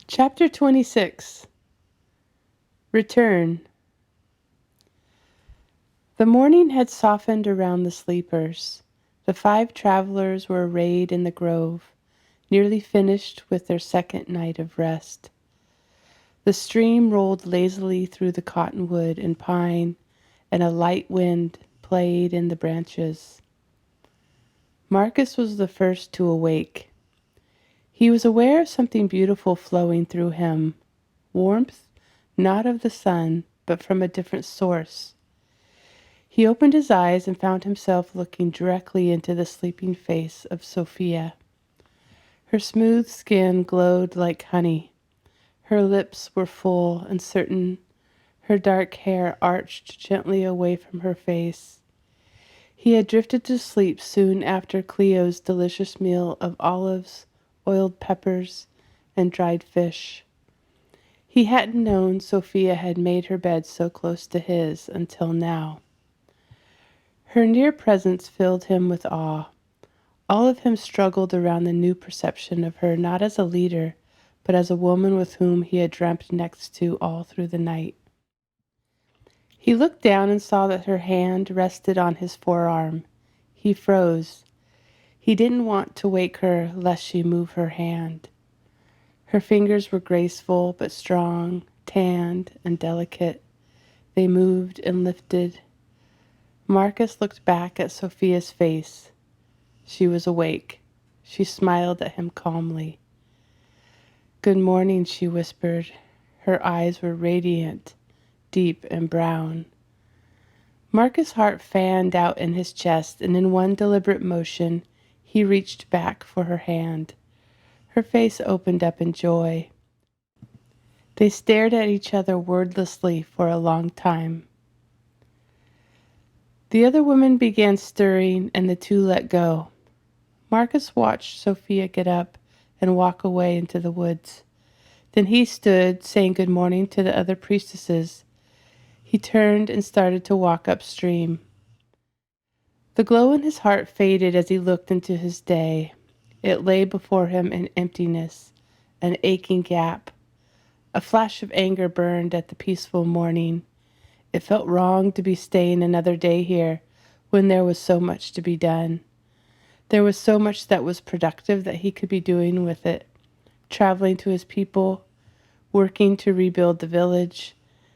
Chapter 26. Return. The morning had softened around the sleepers. The 5 travelers were arrayed in the grove, nearly finished with their second night of rest. The stream rolled lazily through the cottonwood and pine, and a light wind played in the branches. Marcus was the first to awake. He was aware of something beautiful flowing through him, warmth, not of the sun, but from a different source. He opened his eyes and found himself looking directly into the sleeping face of Sophia. Her smooth skin glowed like honey. Her lips were full and certain. Her dark hair arched gently away from her face. He had drifted to sleep soon after Cleo's delicious meal of olives, oiled peppers, and dried fish. He hadn't known Sophia had made her bed so close to his until now. Her near presence filled him with awe. All of him struggled around the new perception of her not as a leader, but as a woman with whom he had dreamt next to all through the night. He looked down and saw that her hand rested on his forearm. He froze. He didn't want to wake her lest she move her hand. Her fingers were graceful but strong, tanned and delicate. They moved and lifted. Marcus looked back at Sophia's face. She was awake. She smiled at him calmly. "Good morning," she whispered. Her eyes were radiant, deep and brown. Marcus' heart fanned out in his chest, and in one deliberate motion, he reached back for her hand. Her face opened up in joy. They stared at each other wordlessly for a long time. The other women began stirring, and the 2 let go. Marcus watched Sophia get up and walk away into the woods. Then he stood, saying good morning to the other priestesses. He turned and started to walk upstream. The glow in his heart faded as he looked into his day. It lay before him in emptiness, an aching gap. A flash of anger burned at the peaceful morning. It felt wrong to be staying another day here when there was so much to be done. There was so much that was productive that he could be doing with it. Traveling to his people, working to rebuild the village,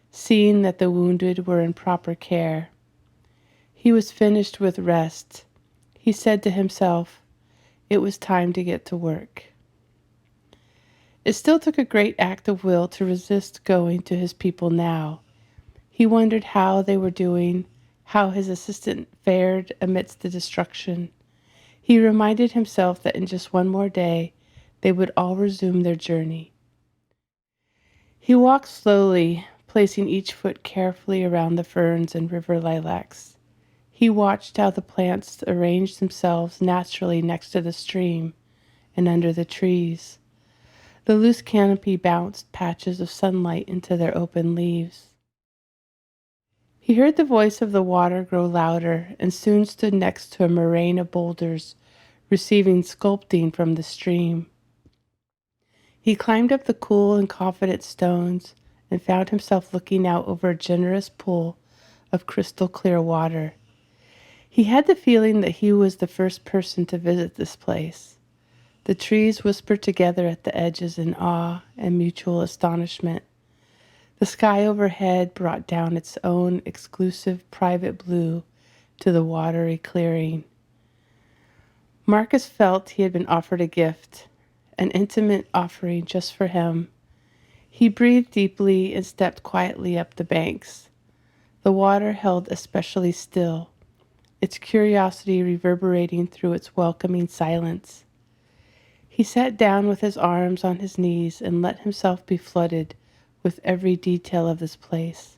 seeing that the wounded were in proper care. He was finished with rest. He said to himself, it was time to get to work. It still took a great act of will to resist going to his people now. He wondered how they were doing, how his assistant fared amidst the destruction. He reminded himself that in just one more day, they would all resume their journey. He walked slowly, placing each foot carefully around the ferns and river lilacs. He watched how the plants arranged themselves naturally next to the stream and under the trees. The loose canopy bounced patches of sunlight into their open leaves. He heard the voice of the water grow louder and soon stood next to a moraine of boulders, receiving sculpting from the stream. He climbed up the cool and confident stones and found himself looking out over a generous pool of crystal clear water. He had the feeling that he was the first person to visit this place. The trees whispered together at the edges in awe and mutual astonishment. The sky overhead brought down its own exclusive private blue to the watery clearing. Marcus felt he had been offered a gift, an intimate offering just for him. He breathed deeply and stepped quietly up the banks. The water held especially still, its curiosity reverberating through its welcoming silence. He sat down with his arms on his knees and let himself be flooded with every detail of this place.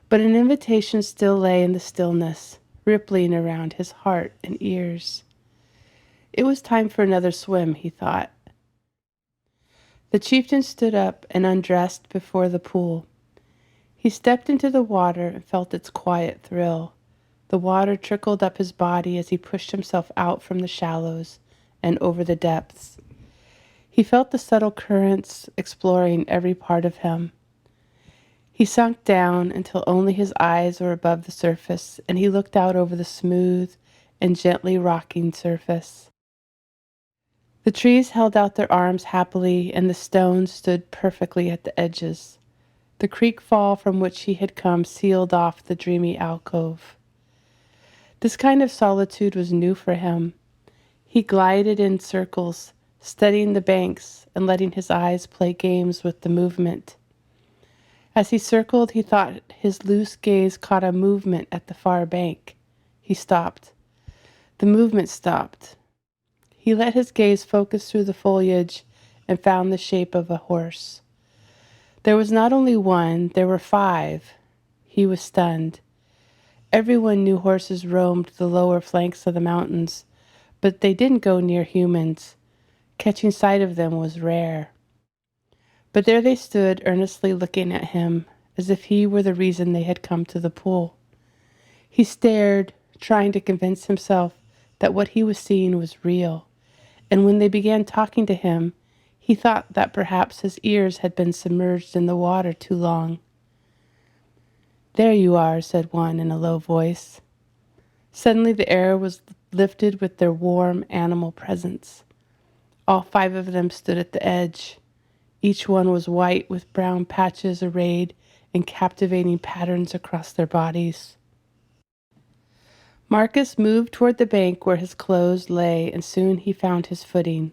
But an invitation still lay in the stillness, rippling around his heart and ears. It was time for another swim, he thought. The chieftain stood up and undressed before the pool. He stepped into the water and felt its quiet thrill. The water trickled up his body as he pushed himself out from the shallows and over the depths. He felt the subtle currents exploring every part of him. He sunk down until only his eyes were above the surface, and he looked out over the smooth and gently rocking surface. The trees held out their arms happily, and the stones stood perfectly at the edges. The creek fall from which he had come sealed off the dreamy alcove. This kind of solitude was new for him. He glided in circles, studying the banks and letting his eyes play games with the movement. As he circled, he thought his loose gaze caught a movement at the far bank. He stopped. The movement stopped. He let his gaze focus through the foliage and found the shape of a horse. There was not only one, there were 5. He was stunned. Everyone knew horses roamed the lower flanks of the mountains, but they didn't go near humans. Catching sight of them was rare. But there they stood, earnestly looking at him, as if he were the reason they had come to the pool. He stared, trying to convince himself that what he was seeing was real, and when they began talking to him, he thought that perhaps his ears had been submerged in the water too long. "There you are," said one in a low voice. Suddenly the air was lifted with their warm animal presence. All 5 of them stood at the edge. Each one was white with brown patches arrayed in captivating patterns across their bodies. Marcus moved toward the bank where his clothes lay, and soon he found his footing.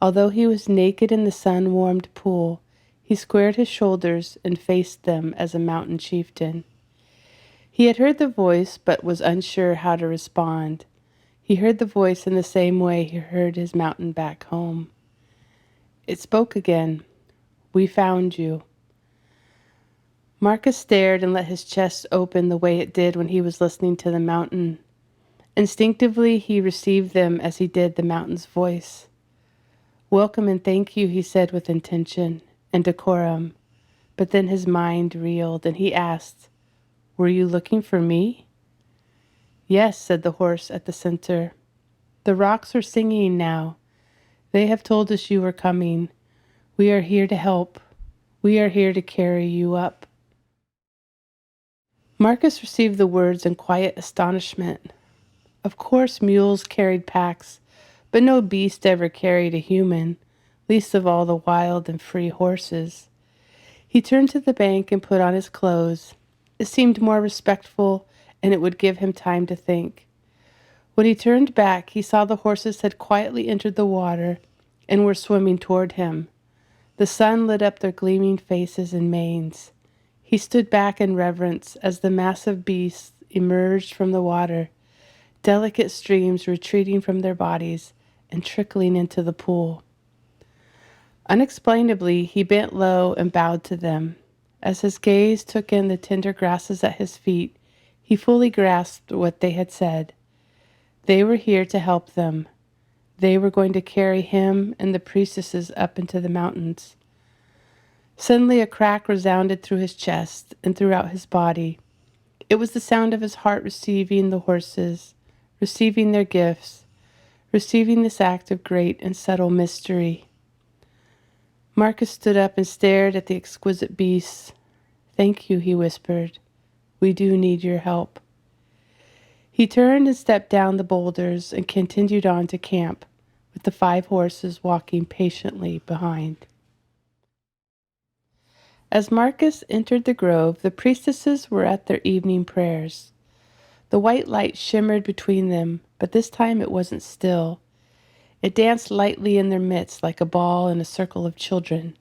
Although he was naked in the sun-warmed pool, he squared his shoulders and faced them as a mountain chieftain. He had heard the voice, but was unsure how to respond. He heard the voice in the same way he heard his mountain back home. It spoke again. "We found you." Marcus stared and let his chest open the way it did when he was listening to the mountain. Instinctively, he received them as he did the mountain's voice. "Welcome and thank you," he said with intention and decorum. But then his mind reeled, and he asked, "Were you looking for me?" "Yes," said the horse at the center. "The rocks are singing now. They have told us you were coming. We are here to help. We are here to carry you up." Marcus received the words in quiet astonishment. Of course mules carried packs, but no beast ever carried a human, least of all the wild and free horses. He turned to the bank and put on his clothes. It seemed more respectful, and it would give him time to think. When he turned back, he saw the horses had quietly entered the water and were swimming toward him. The sun lit up their gleaming faces and manes. He stood back in reverence as the massive beasts emerged from the water, delicate streams retreating from their bodies and trickling into the pool. Unexplainably, he bent low and bowed to them. As his gaze took in the tender grasses at his feet, he fully grasped what they had said. They were here to help them. They were going to carry him and the priestesses up into the mountains. Suddenly a crack resounded through his chest and throughout his body. It was the sound of his heart receiving the horses, receiving their gifts, receiving this act of great and subtle mystery. Marcus stood up and stared at the exquisite beasts. "Thank you," he whispered. "We do need your help." He turned and stepped down the boulders and continued on to camp, with the 5 horses walking patiently behind. As Marcus entered the grove, the priestesses were at their evening prayers. The white light shimmered between them, but this time it wasn't still. It danced lightly in their midst like a ball in a circle of children.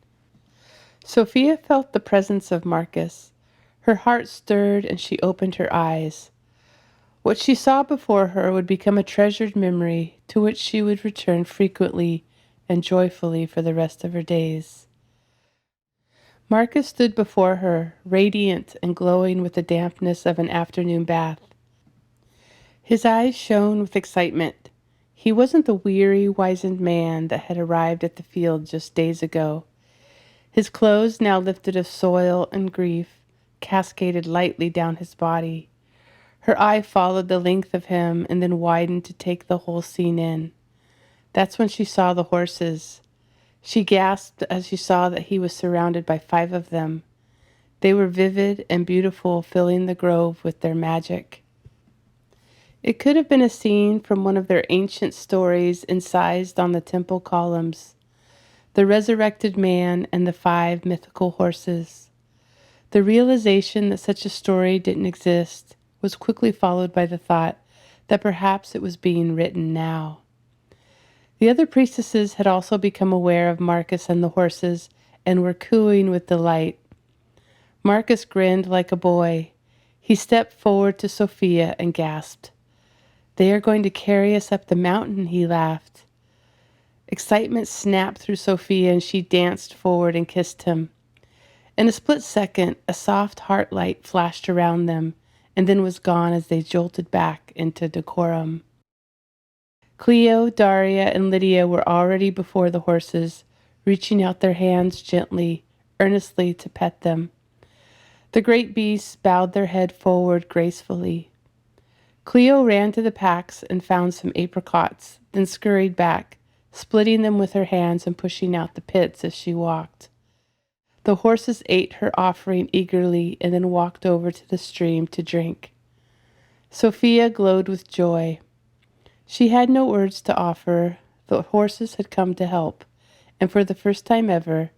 Sophia felt the presence of Marcus. Her heart stirred and she opened her eyes. What she saw before her would become a treasured memory to which she would return frequently and joyfully for the rest of her days. Marcus stood before her, radiant and glowing with the dampness of an afternoon bath. His eyes shone with excitement. He wasn't the weary, wizened man that had arrived at the field just days ago. His clothes, now lifted of soil and grief, cascaded lightly down his body. Her eye followed the length of him and then widened to take the whole scene in. That's when she saw the horses. She gasped as she saw that he was surrounded by 5 of them. They were vivid and beautiful, filling the grove with their magic. It could have been a scene from one of their ancient stories incised on the temple columns. The resurrected man and the 5 mythical horses. The realization that such a story didn't exist was quickly followed by the thought that perhaps it was being written now. The other priestesses had also become aware of Marcus and the horses and were cooing with delight. Marcus grinned like a boy. He stepped forward to Sophia and gasped. "They are going to carry us up the mountain," he laughed. Excitement snapped through Sophia and she danced forward and kissed him. In a split second, a soft heart light flashed around them and then was gone as they jolted back into decorum. Cleo, Daria, and Lydia were already before the horses, reaching out their hands gently, earnestly to pet them. The great beasts bowed their head forward gracefully. Cleo ran to the packs and found some apricots, then scurried back, splitting them with her hands and pushing out the pits as she walked. The horses ate her offering eagerly and then walked over to the stream to drink. Sophia glowed with joy. She had no words to offer. The horses had come to help, and for the first time ever,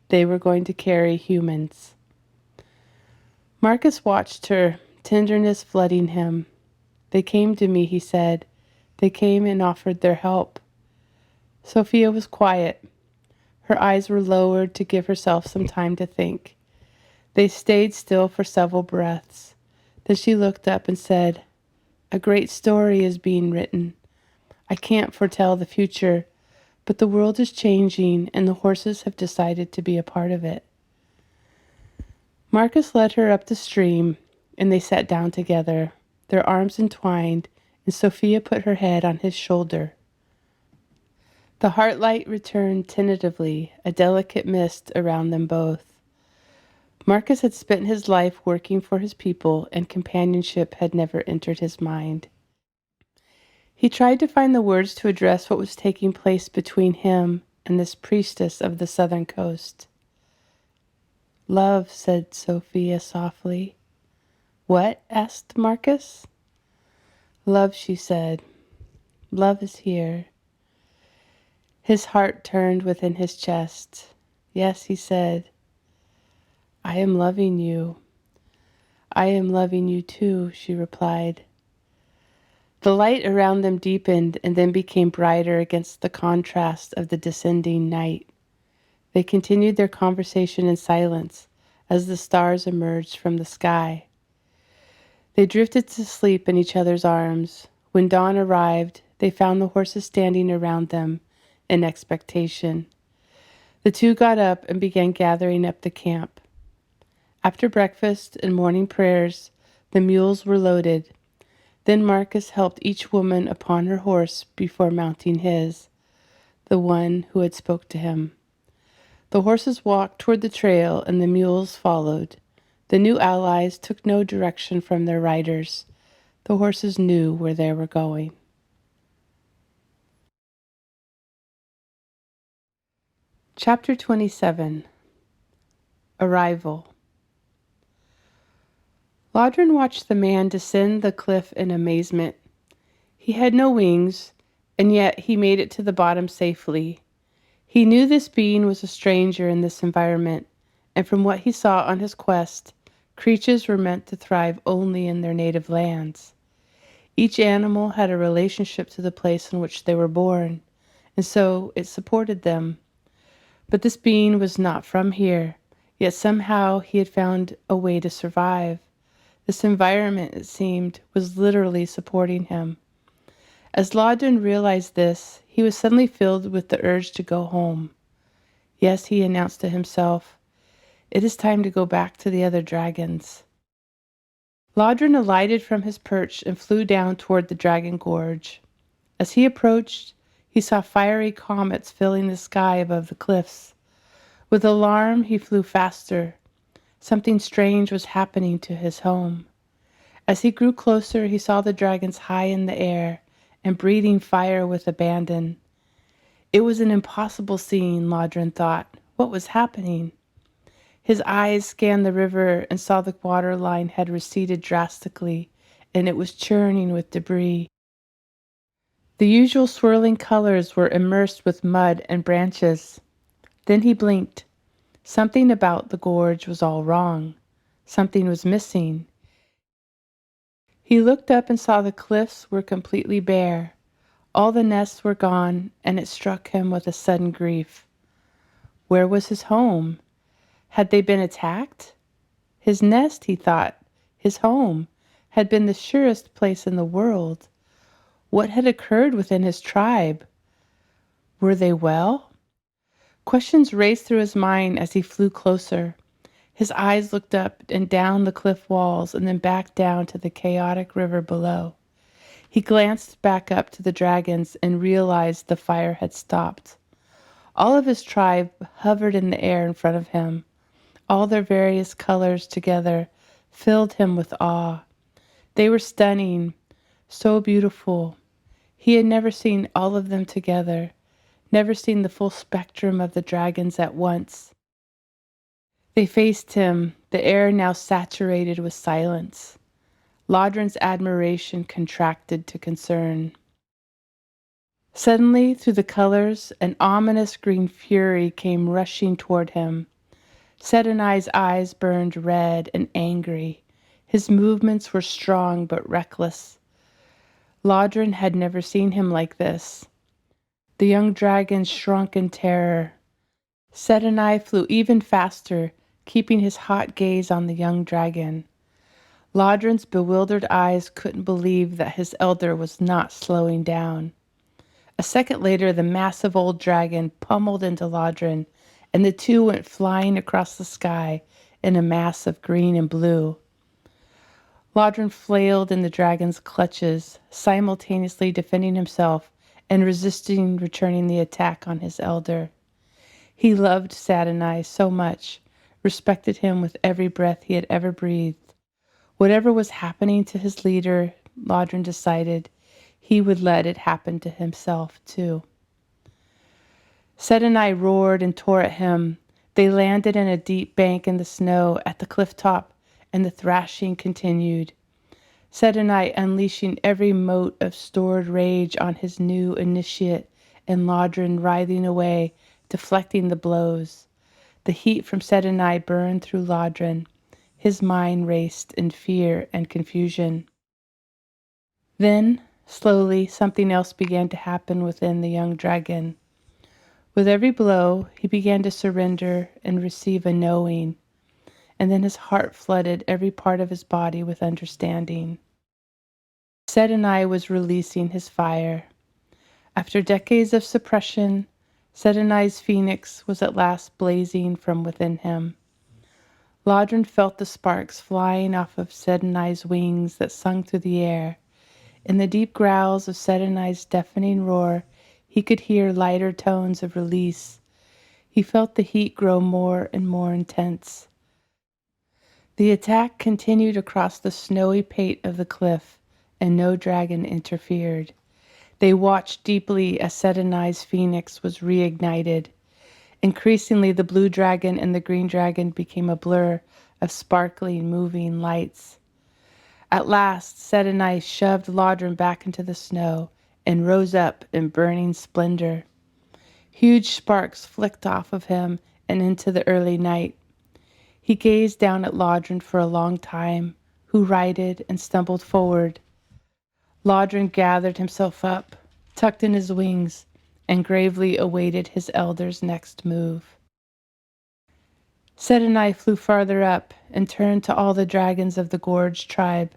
they were going to carry humans. Marcus watched her, tenderness flooding him. "They came to me," he said. "They came and offered their help." Sophia was quiet. Her eyes were lowered to give herself some time to think. They stayed still for several breaths. Then she looked up and said, "A great story is being written. I can't foretell the future, but the world is changing and the horses have decided to be a part of it." Marcus led her up the stream, and they sat down together, their arms entwined, and Sophia put her head on his shoulder. The heart light returned tentatively, a delicate mist around them both. Marcus had spent his life working for his people, and companionship had never entered his mind. He tried to find the words to address what was taking place between him and this priestess of the southern coast. "Love," said Sophia softly. "What?" asked Marcus. "Love," she said. "Love is here." His heart turned within his chest. "Yes," he said. "I am loving you." "I am loving you too," she replied. The light around them deepened and then became brighter against the contrast of the descending night. They continued their conversation in silence as the stars emerged from the sky. They drifted to sleep in each other's arms. When dawn arrived, they found the horses standing around them in expectation. The 2 got up and began gathering up the camp. After breakfast and morning prayers, the mules were loaded. Then Marcus helped each woman upon her horse before mounting his, the one who had spoke to him. The horses walked toward the trail and the mules followed. The new allies took no direction from their riders. The horses knew where they were going. Chapter 27. Arrival. Ladrin watched the man descend the cliff in amazement. He had no wings, and yet he made it to the bottom safely. He knew this being was a stranger in this environment, and from what he saw on his quest, creatures were meant to thrive only in their native lands. Each animal had a relationship to the place in which they were born, and so it supported them. But this being was not from here, yet somehow he had found a way to survive. This environment, it seemed, was literally supporting him. As Ladrin realized this, he was suddenly filled with the urge to go home. "Yes," he announced to himself, "it is time to go back to the other dragons." Ladrin alighted from his perch and flew down toward the dragon gorge. As he approached, he saw fiery comets filling the sky above the cliffs. With alarm, he flew faster. Something strange was happening to his home. As he grew closer, he saw the dragons high in the air and breathing fire with abandon. It was an impossible scene, Ladrin thought. What was happening? His eyes scanned the river and saw the water line had receded drastically, and it was churning with debris. The usual swirling colors were immersed with mud and branches. Then he blinked. Something about the gorge was all wrong. Something was missing. He looked up and saw the cliffs were completely bare. All the nests were gone, and it struck him with a sudden grief. Where was his home? Had they been attacked? His nest, he thought, his home, had been the surest place in the world. What had occurred within his tribe? Were they well? Questions raced through his mind as he flew closer. His eyes looked up and down the cliff walls and then back down to the chaotic river below. He glanced back up to the dragons and realized the fire had stopped. All of his tribe hovered in the air in front of him. All their various colors together filled him with awe. They were stunning, so beautiful. He had never seen all of them together, never seen the full spectrum of the dragons at once. They faced him, the air now saturated with silence. Ladrin's admiration contracted to concern. Suddenly, through the colors, an ominous green fury came rushing toward him. Sedonai's eyes burned red and angry. His movements were strong but reckless. Ladrin had never seen him like this. The young dragon shrunk in terror. Sedonai flew even faster, keeping his hot gaze on the young dragon. Ladrin's bewildered eyes couldn't believe that his elder was not slowing down. A second later, the massive old dragon pummeled into Ladrin, and the two went flying across the sky in a mass of green and blue. Ladrin flailed in the dragon's clutches, simultaneously defending himself and resisting returning the attack on his elder. He loved Sadonai so much, respected him with every breath he had ever breathed. Whatever was happening to his leader, Ladrin decided he would let it happen to himself too. Sedonai roared and tore at him. They landed in a deep bank in the snow at the cliff top, and the thrashing continued. Sedonai unleashing every mote of stored rage on his new initiate, and Ladrin writhing away, deflecting the blows. The heat from Sedonai burned through Ladrin. His mind raced in fear and confusion. Then, slowly, something else began to happen within the young dragon. With every blow, he began to surrender and receive a knowing, and then his heart flooded every part of his body with understanding. Sedonai was releasing his fire. After decades of suppression, Sedonai's phoenix was at last blazing from within him. Ladrin felt the sparks flying off of Sedonai's wings that sung through the air. In the deep growls of Sedonai's deafening roar, he could hear lighter tones of release. He felt the heat grow more and more intense. The attack continued across the snowy pate of the cliff, and no dragon interfered. They watched deeply as Sedonai's phoenix was reignited. Increasingly, the blue dragon and the green dragon became a blur of sparkling, moving lights. At last, Sedonai shoved Ladrin back into the snow and rose up in burning splendor. Huge sparks flicked off of him and into the early night. He gazed down at Ladrin for a long time, who righted and stumbled forward. Ladrin gathered himself up, tucked in his wings, and gravely awaited his elder's next move. Sedonai flew farther up and turned to all the dragons of the Gorge tribe.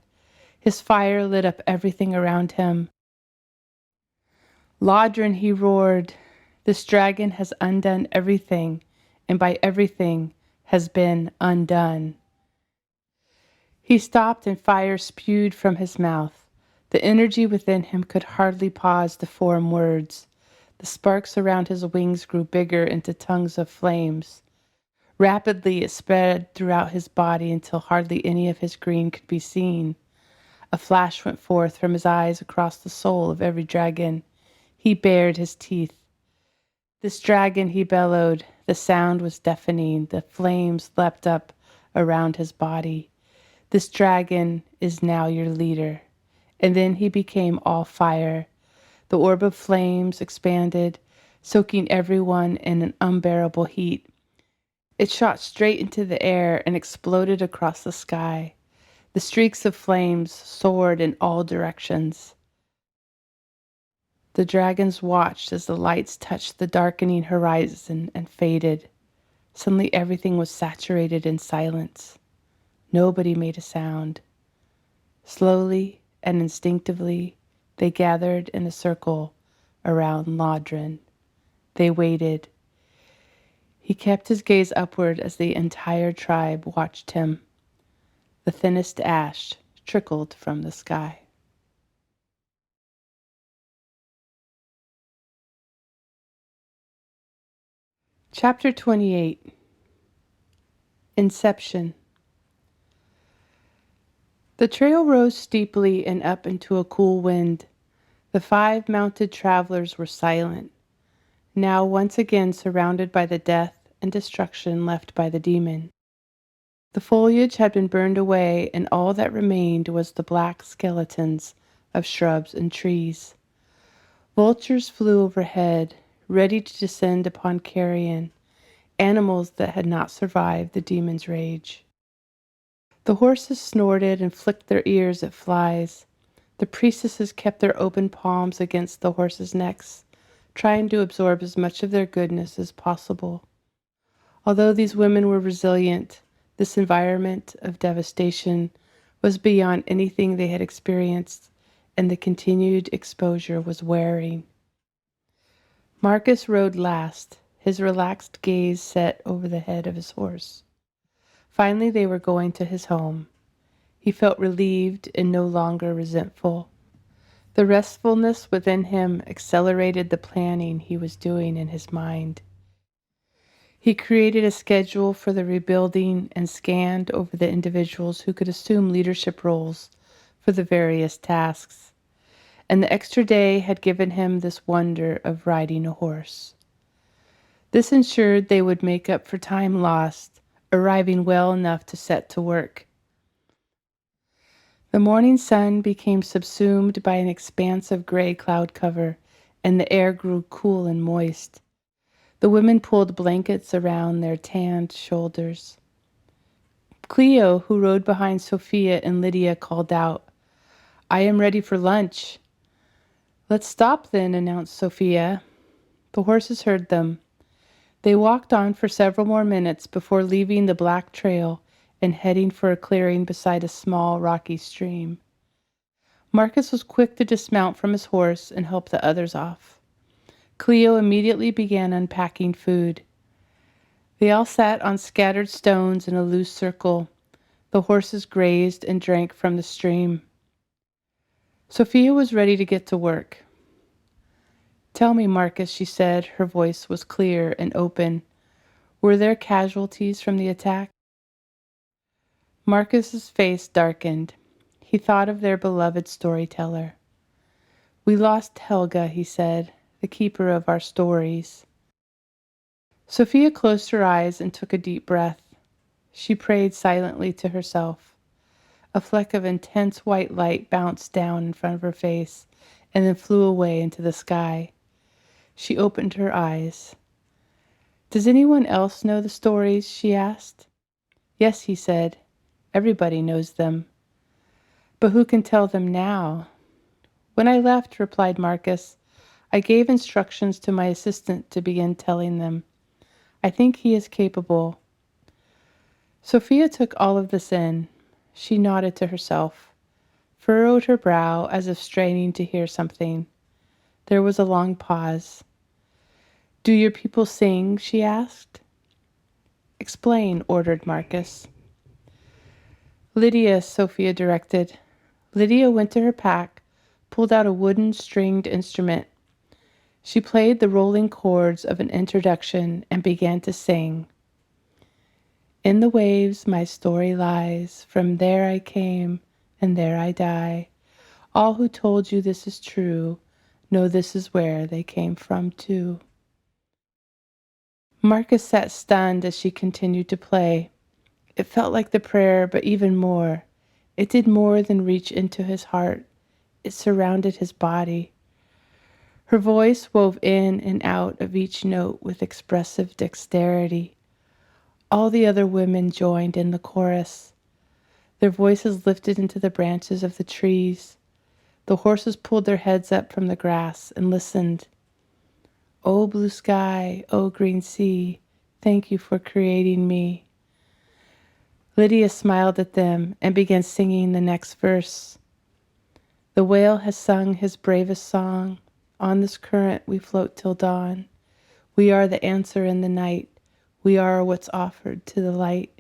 His fire lit up everything around him. Ladrin, he roared, this dragon has undone everything, and by everything has been undone. He stopped and fire spewed from his mouth. The energy within him could hardly pause to form words. The sparks around his wings grew bigger into tongues of flames. Rapidly it spread throughout his body until hardly any of his green could be seen. A flash went forth from his eyes across the soul of every dragon. He bared his teeth. This dragon, he bellowed. The sound was deafening. The flames leapt up around his body. This dragon is now your leader. And then he became all fire. The orb of flames expanded, soaking everyone in an unbearable heat. It shot straight into the air and exploded across the sky. The streaks of flames soared in all directions. The dragons watched as the lights touched the darkening horizon and faded. Suddenly everything was saturated in silence. Nobody made a sound. Slowly and instinctively, they gathered in a circle around Ladrin. They waited. He kept his gaze upward as the entire tribe watched him. The thinnest ash trickled from the sky. Chapter 28. Inception. The trail rose steeply and up into a cool wind. The 5 mounted travelers were silent, now once again surrounded by the death and destruction left by the demon. The foliage had been burned away, and all that remained was the black skeletons of shrubs and trees. Vultures flew overhead, ready to descend upon carrion, animals that had not survived the demon's rage. The horses snorted and flicked their ears at flies. The priestesses kept their open palms against the horses' necks, trying to absorb as much of their goodness as possible. Although these women were resilient, this environment of devastation was beyond anything they had experienced, and the continued exposure was wearing. Marcus rode last, his relaxed gaze set over the head of his horse. Finally, they were going to his home. He felt relieved and no longer resentful. The restfulness within him accelerated the planning he was doing in his mind. He created a schedule for the rebuilding and scanned over the individuals who could assume leadership roles for the various tasks. And the extra day had given him this wonder of riding a horse. This ensured they would make up for time lost, arriving well enough to set to work. The morning sun became subsumed by an expanse of gray cloud cover, and the air grew cool and moist. The women pulled blankets around their tanned shoulders. Cleo, who rode behind Sophia and Lydia, called out, "I am ready for lunch." "Let's stop then," announced Sophia. The horses heard them. They walked on for several more minutes before leaving the black trail and heading for a clearing beside a small rocky stream. Marcus was quick to dismount from his horse and help the others off. Cleo immediately began unpacking food. They all sat on scattered stones in a loose circle. The horses grazed and drank from the stream. Sophia was ready to get to work. "Tell me, Marcus," she said. Her voice was clear and open. "Were there casualties from the attack?" Marcus's face darkened. He thought of their beloved storyteller. "We lost Helga," he said, "the keeper of our stories." Sophia closed her eyes and took a deep breath. She prayed silently to herself. A fleck of intense white light bounced down in front of her face and then flew away into the sky. She opened her eyes. "Does anyone else know the stories?" she asked. "Yes," he said. "Everybody knows them." "But who can tell them now?" "When I left," replied Marcus, "I gave instructions to my assistant to begin telling them. I think he is capable." Sophia took all of this in. She nodded to herself, furrowed her brow as if straining to hear something. There was a long pause. "Do your people sing?" she asked. "Explain," ordered Marcus. "Lydia," Sophia directed. Lydia went to her pack, pulled out a wooden stringed instrument. She played the rolling chords of an introduction and began to sing. "In the waves my story lies, from there I came, and there I die. All who told you this is true, know this is where they came from too." Marcus sat stunned as she continued to play. It felt like the prayer, but even more. It did more than reach into his heart. It surrounded his body. Her voice wove in and out of each note with expressive dexterity. All the other women joined in the chorus. Their voices lifted into the branches of the trees. The horses pulled their heads up from the grass and listened. "Oh, blue sky, oh, green sea, thank you for creating me." Lydia smiled at them and began singing the next verse. "The whale has sung his bravest song. On this current we float till dawn. We are the answer in the night. We are what's offered to the light."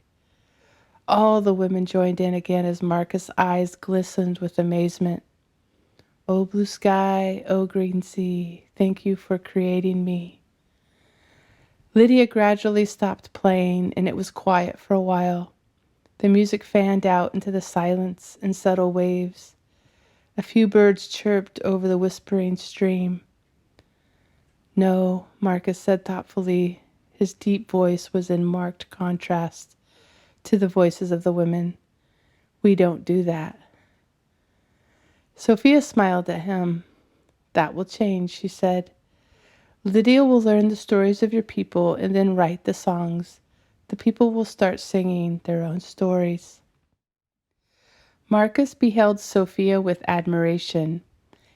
All the women joined in again as Marcus' eyes glistened with amazement. "Oh, blue sky, oh, green sea, thank you for creating me." Lydia gradually stopped playing, and it was quiet for a while. The music fanned out into the silence in subtle waves. A few birds chirped over the whispering stream. "No," Marcus said thoughtfully. His deep voice was in marked contrast to the voices of the women. "We don't do that." Sophia smiled at him. "That will change," she said. "Lydia will learn the stories of your people and then write the songs. The people will start singing their own stories." Marcus beheld Sophia with admiration.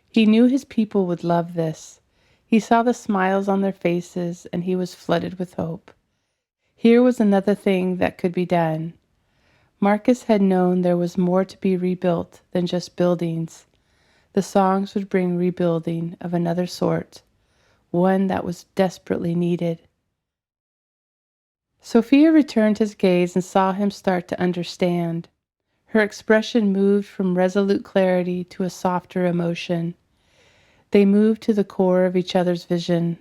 He knew his people would love this. He saw the smiles on their faces, and he was flooded with hope. Here was another thing that could be done. Marcus had known there was more to be rebuilt than just buildings. The songs would bring rebuilding of another sort, one that was desperately needed. Sophia returned his gaze and saw him start to understand. Her expression moved from resolute clarity to a softer emotion. They moved to the core of each other's vision.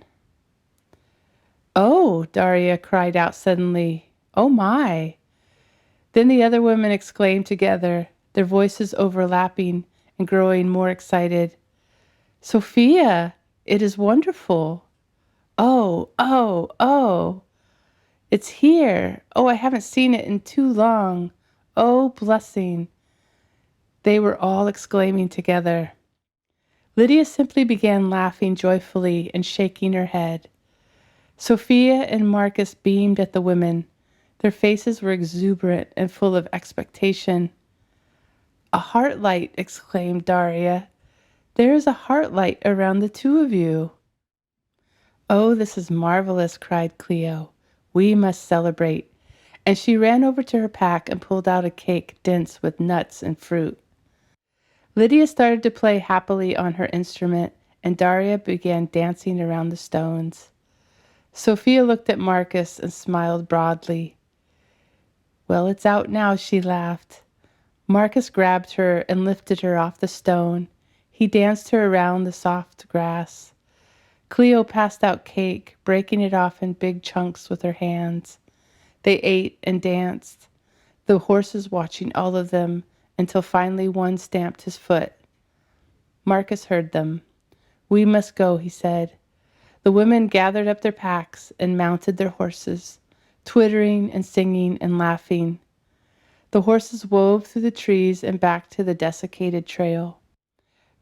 "Oh," Daria cried out suddenly. "Oh my." Then the other women exclaimed together, their voices overlapping and growing more excited. "Sophia, it is wonderful." "Oh, oh, oh. It's here. Oh, I haven't seen it in too long. Oh, blessing." They were all exclaiming together. Lydia simply began laughing joyfully and shaking her head. Sophia and Marcus beamed at the women. Their faces were exuberant and full of expectation. "A heart light," exclaimed Daria. "There is a heart light around the two of you." "Oh, this is marvelous," cried Cleo. "We must celebrate." And she ran over to her pack and pulled out a cake dense with nuts and fruit. Lydia started to play happily on her instrument, and Daria began dancing around the stones. Sophia looked at Marcus and smiled broadly. "Well, it's out now," she laughed. Marcus grabbed her and lifted her off the stone. He danced her around the soft grass. Cleo passed out cake, breaking it off in big chunks with her hands. They ate and danced, the horses watching all of them, until finally one stamped his foot. Marcus heard them. "We must go," he said. The women gathered up their packs and mounted their horses, twittering and singing and laughing. The horses wove through the trees and back to the desiccated trail.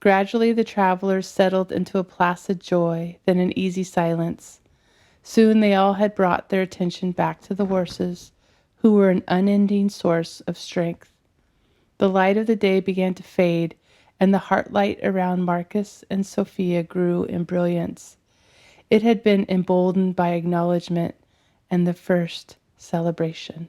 Gradually the travelers settled into a placid joy, then an easy silence. Soon they all had brought their attention back to the horses, who were an unending source of strength. The light of the day began to fade, and the heart light around Marcus and Sophia grew in brilliance. It had been emboldened by acknowledgement and the first celebration.